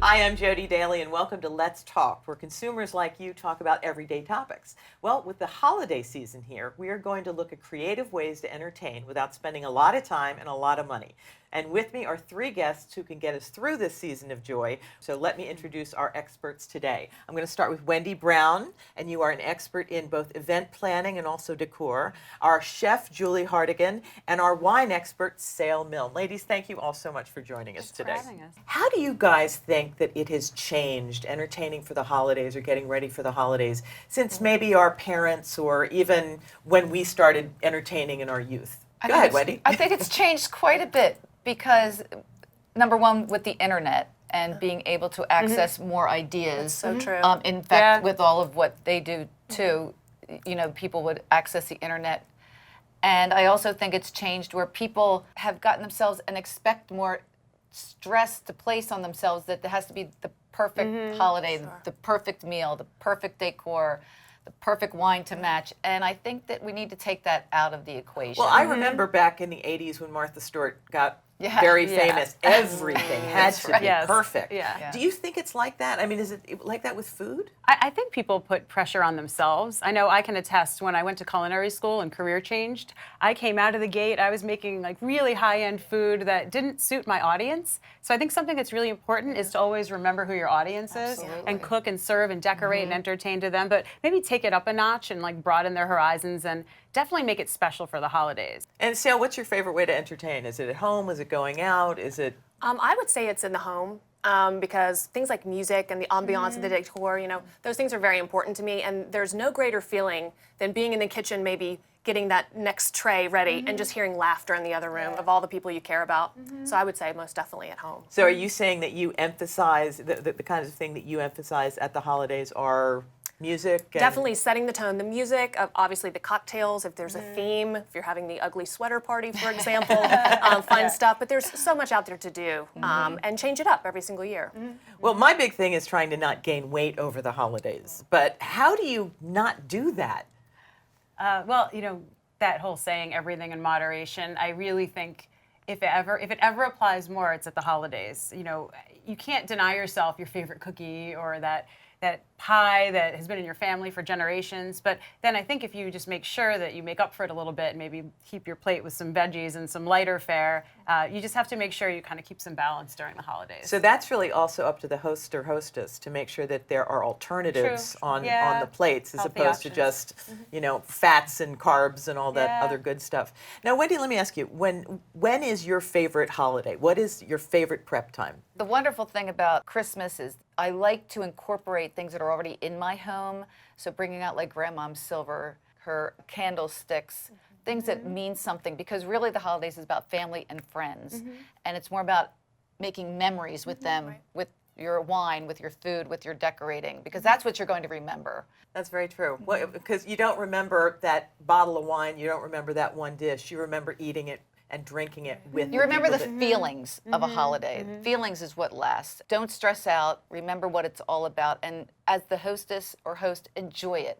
Hi, I'm Jodi Daly, and welcome to Let's Talk, where consumers like you talk about everyday topics. Well, with the holiday season here, we are going to look at creative ways to entertain without spending a lot of time and a lot of money. And with me are three guests who can get us through this season of joy. So let me introduce our experts today. I'm going to start with Wendy Brown, and you are an expert in both event planning and also decor. Our chef, Julie Hardigan, and our wine expert, Sale Milne. Ladies, thank you all so much for joining us today. Thanks for having us. How do you guys think that it has changed entertaining for the holidays or getting ready for the holidays since maybe our parents or even when we started entertaining in our youth? Go ahead, Wendy. I think it's changed quite a bit because, number one, with the internet and being able to access more ideas. So true. In fact, with all of what they do too, you know, people would access the internet. And I also think it's changed where people have gotten themselves and expect more stress to place on themselves that there has to be the perfect holiday, the perfect meal, the perfect decor, the perfect wine to match. And I think that we need to take that out of the equation. Well, I remember back in the 80s when Martha Stewart got very famous. Everything had to be perfect. Yeah. Do you think it's like that? I mean, is it like that with food? I think people put pressure on themselves. I know I can attest when I went to culinary school and career changed, I came out of the gate, I was making like really high-end food that didn't suit my audience. So I think something that's really important is to always remember who your audience is and cook and serve and decorate and entertain to them, but maybe take it up a notch and like broaden their horizons and definitely make it special for the holidays. And Sale, what's your favorite way to entertain? Is it at home? Is it going out? Is it? I would say it's in the home because things like music and the ambiance of the decor, you know, those things are very important to me. And there's no greater feeling than being in the kitchen, maybe getting that next tray ready and just hearing laughter in the other room of all the people you care about. So I would say most definitely at home. So are you saying that you emphasize, the kinds of thing that you emphasize at the holidays are music? Definitely setting the tone. The music, obviously the cocktails, if there's a theme, if you're having the ugly sweater party, for example, fun stuff. But there's so much out there to do and change it up every single year. Well, my big thing is trying to not gain weight over the holidays. But how do you not do that? Well, you know, that whole saying, everything in moderation, I really think if it ever applies more, it's at the holidays. You know, you can't deny yourself your favorite cookie or that pie that has been in your family for generations. But then I think if you just make sure that you make up for it a little bit and maybe keep your plate with some veggies and some lighter fare, you just have to make sure you kind of keep some balance during the holidays. So that's really also up to the host or hostess to make sure that there are alternatives on the plates as Healthy opposed to options. just, you know, fats and carbs and all that other good stuff. Now, Wendy, let me ask you, when is your favorite holiday? What is your favorite prep time? The wonderful thing about Christmas is I like to incorporate things that are already in my home. So bringing out like grandmom's silver, her candlesticks, things that mean something, because really the holidays is about family and friends. And it's more about making memories with them, with your wine, with your food, with your decorating, because that's what you're going to remember. That's very true. Well, because you don't remember that bottle of wine, you don't remember that one dish, you remember eating it and drinking it with You remember the people feelings of a holiday. Feelings is what lasts. Don't stress out. Remember what it's all about. And as the hostess or host, enjoy it.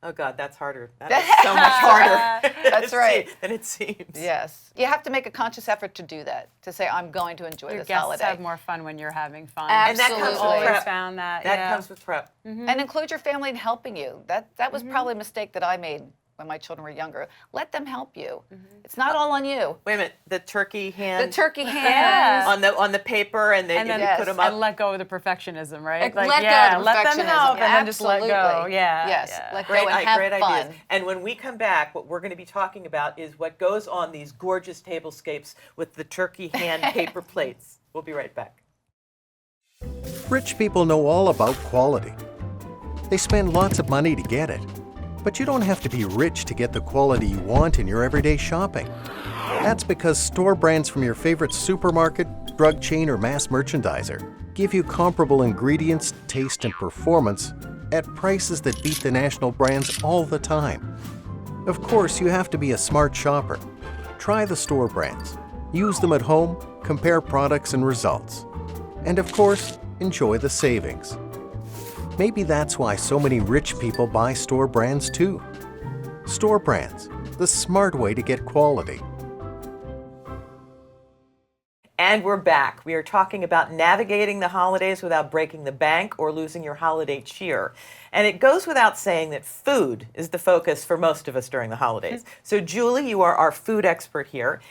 Oh, God, that's harder. That is so much harder. That's right. Than it seems. Yes. You have to make a conscious effort to do that, to say, I'm going to enjoy Your this guests holiday. have more fun when you're having fun. And that comes with Absolutely. Always prep. found that. That comes with prep. And include your family in helping you. That was probably a mistake that I made when my children were younger. Let them help you. It's not all on you. Wait a minute, the turkey hand. The turkey hands. on the paper, and then you put them up. And let go of the perfectionism, right? Let go of the let them perfectionism. help and then just let go. Absolutely. Yeah. Yes. yeah. Let go and have Great fun. ideas. And when we come back, what we're going to be talking about is what goes on these gorgeous tablescapes with the turkey hand paper plates. We'll be right back. Rich people know all about quality. They spend lots of money to get it. But you don't have to be rich to get the quality you want in your everyday shopping. That's because store brands from your favorite supermarket, drug chain, or mass merchandiser give you comparable ingredients, taste, and performance at prices that beat the national brands all the time. Of course, you have to be a smart shopper. Try the store brands. Use them at home, compare products and results. And of course, enjoy the savings. Maybe that's why so many rich people buy store brands too. Store brands, the smart way to get quality. And we're back. We are talking about navigating the holidays without breaking the bank or losing your holiday cheer. And it goes without saying that food is the focus for most of us during the holidays. So, Julie, you are our food expert here.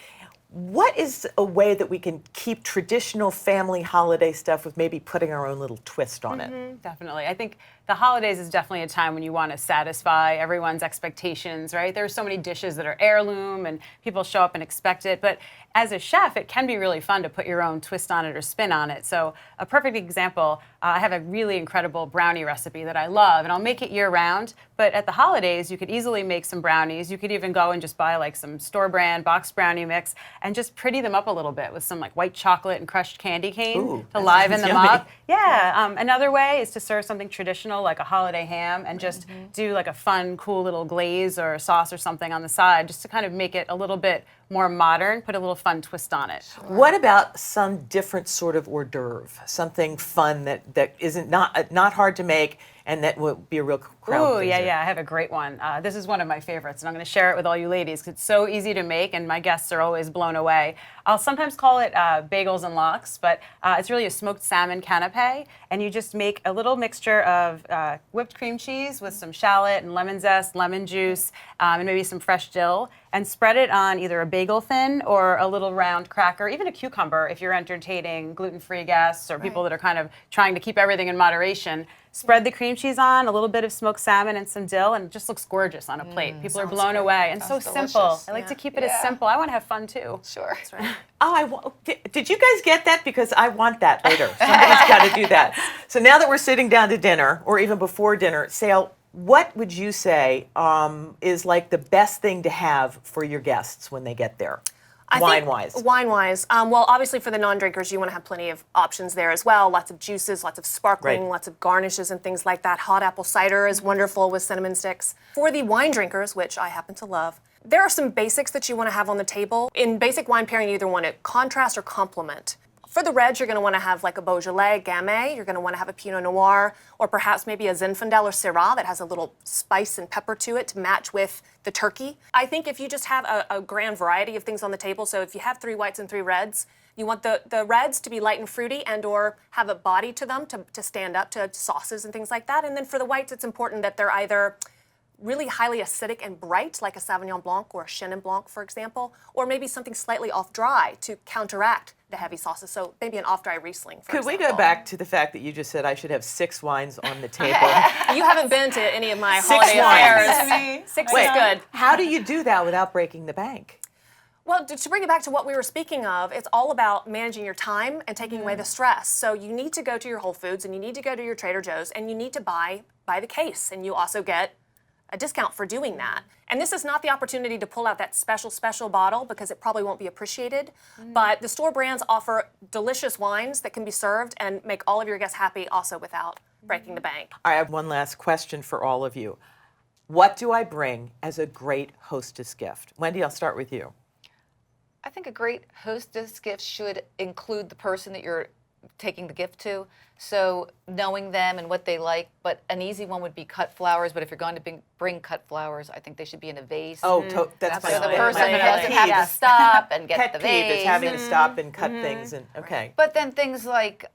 What is a way that we can keep traditional family holiday stuff with maybe putting our own little twist on it? Definitely. I think the holidays is definitely a time when you want to satisfy everyone's expectations, right? There's so many dishes that are heirloom and people show up and expect it. But as a chef, it can be really fun to put your own twist on it or spin on it. So a perfect example, I have a really incredible brownie recipe that I love, and I'll make it year round. But at the holidays, you could easily make some brownies. You could even go and just buy like some store brand box brownie mix and just pretty them up a little bit with some like white chocolate and crushed candy cane Ooh, to that liven sounds them yummy. up. Yeah. Another way is to serve something traditional like a holiday ham and just do like a fun, cool little glaze or a sauce or something on the side just to kind of make it a little bit more modern, put a little fun twist on it. What about some different sort of hors d'oeuvre? Something fun that isn't not hard to make and that will be a real crowd Oh, pleaser. yeah, I have a great one. This is one of my favorites, and I'm going to share it with all you ladies because it's so easy to make, and my guests are always blown away. I'll sometimes call it bagels and lox, but it's really a smoked salmon canapé, and you just make a little mixture of whipped cream cheese with some shallot and lemon zest, lemon juice, and maybe some fresh dill, and spread it on either a bagel thin or a little round cracker, even a cucumber if you're entertaining gluten-free guests or people that are kind of trying to keep everything in moderation. Spread the cream cheese on, a little bit of smoked salmon and some dill, and it just looks gorgeous on a plate. People are blown away, and so Sounds simple. delicious. I like to keep it as simple. I want to have fun too. Sure. Oh, did you guys get that? Because I want that later. Somebody's got to do that. So now that we're sitting down to dinner, or even before dinner, Sale, what would you say is like the best thing to have for your guests when they get there? Wine-wise. Wine-wise. Well, obviously for the non-drinkers, you want to have plenty of options there as well. Lots of juices, lots of sparkling, Right. lots of garnishes and things like that. Hot apple cider is wonderful with cinnamon sticks. For the wine drinkers, which I happen to love, there are some basics that you want to have on the table. In basic wine pairing, you either want to contrast or complement. For the reds, you're going to want to have like a Beaujolais, Gamay. You're going to want to have a Pinot Noir, or perhaps maybe a Zinfandel or Syrah that has a little spice and pepper to it to match with the turkey. I think if you just have a grand variety of things on the table, so if you have 3 whites and 3 reds, you want the reds to be light and fruity and or have a body to them to stand up to sauces and things like that. And then for the whites, it's important that they're either really highly acidic and bright, like a Sauvignon Blanc or a Chenin Blanc, for example, or maybe something slightly off-dry to counteract the heavy sauces. So maybe an off-dry Riesling, for Could we example. go back to the fact that you just said I should have 6 wines on the table? You haven't been to any of my 6 holiday wines. affairs. 6 Wait, is good. How do you do that without breaking the bank? Well, to bring it back to what we were speaking of, it's all about managing your time and taking away the stress. So you need to go to your Whole Foods and you need to go to your Trader Joe's and you need to buy the case. And you also get a discount for doing that. And this is not the opportunity to pull out that special bottle because it probably won't be appreciated. But the store brands offer delicious wines that can be served and make all of your guests happy also without breaking the bank. I have one last question for all of you. What do I bring as a great hostess gift? Wendy, I'll start with you. I think a great hostess gift should include the person that you're taking the gift to. So knowing them and what they like, but an easy one would be cut flowers. But if you're going to bring cut flowers, I think they should be in a vase. Oh, that's so the my person my doesn't pet have peeve. to stop and get Pet the peeve vase. is having to stop and cut things. And okay. But then things like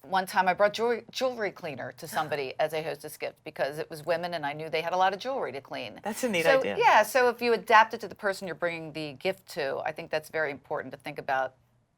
one time I brought jewelry cleaner to somebody as a hostess gift because it was women and I knew they had a lot of jewelry to clean. That's a neat so, idea. Yeah, so if you adapt it to the person you're bringing the gift to, I think that's very important to think about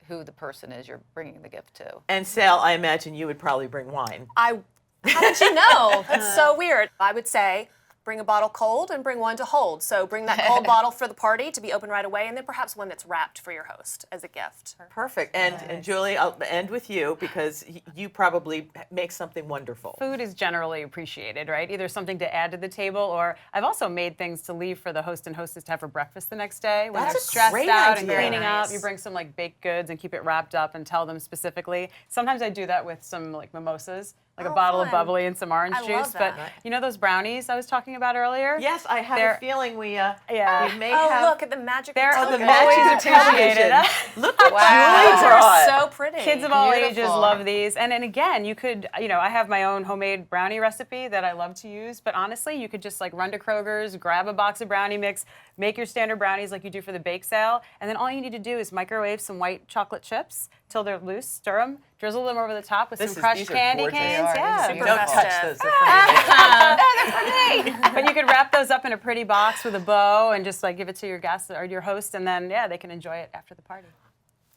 who the person is you're bringing the gift to. And Sal, I imagine you would probably bring wine. How did you know? That's so weird. I would say bring a bottle cold and bring one to hold. So bring that cold bottle for the party to be open right away, and then perhaps one that's wrapped for your host as a gift. Perfect. And Julie, I'll end with you because you probably make something wonderful. Food is generally appreciated, right? Either something to add to the table, or I've also made things to leave for the host and hostess to have for breakfast the next day. When That's they're a stressed great out and idea. cleaning up, Nice. you bring some like baked goods and keep it wrapped up and tell them specifically. Sometimes I do that with some like mimosas. like a Oh, bottle of fun. bubbly and some orange I juice. love that. But you know those brownies I was talking about earlier? Yes, I have They're- a feeling we Yeah. may Oh, have. look at the magic. They're of the television. magic always of television. appreciated. Look what Wow. Julie These brought. are so pretty. Kids of all ages Beautiful. love these. And then again, you could, I have my own homemade brownie recipe that I love to use. But honestly, you could just like run to Kroger's, grab a box of brownie mix, make your standard brownies like you do for the bake sale. And then all you need to do is microwave some white chocolate chips till they're loose, stir them, drizzle them over the top with some crushed These are candy gorgeous. canes. They are. Yeah. These are Don't festive. touch those. They're But you could wrap those up in a pretty box with a bow and just like give it to your guests or your host, and then they can enjoy it after the party.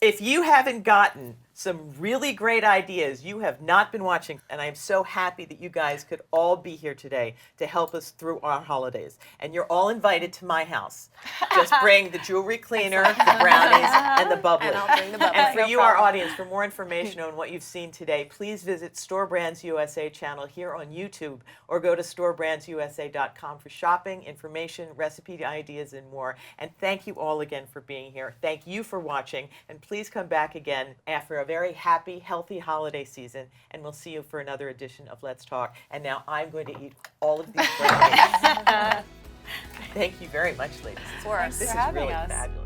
If you haven't gotten some really great ideas, you have not been watching, and I'm so happy that you guys could all be here today to help us through our holidays. And you're all invited to my house. Just bring the jewelry cleaner, the brownies, and the bubbly. And I'll bring the bubbly. And for No you, our problem. audience, for more information on what you've seen today, please visit Store Brands USA channel here on YouTube or go to storebrandsusa.com for shopping, information, recipe ideas, and more. And thank you all again for being here. Thank you for watching, and please come back again after a very happy, healthy holiday season, and we'll see you for another edition of Let's Talk. And now I'm going to eat all of these brownies. Thank you very much, ladies. Of course. This is having really us. fabulous.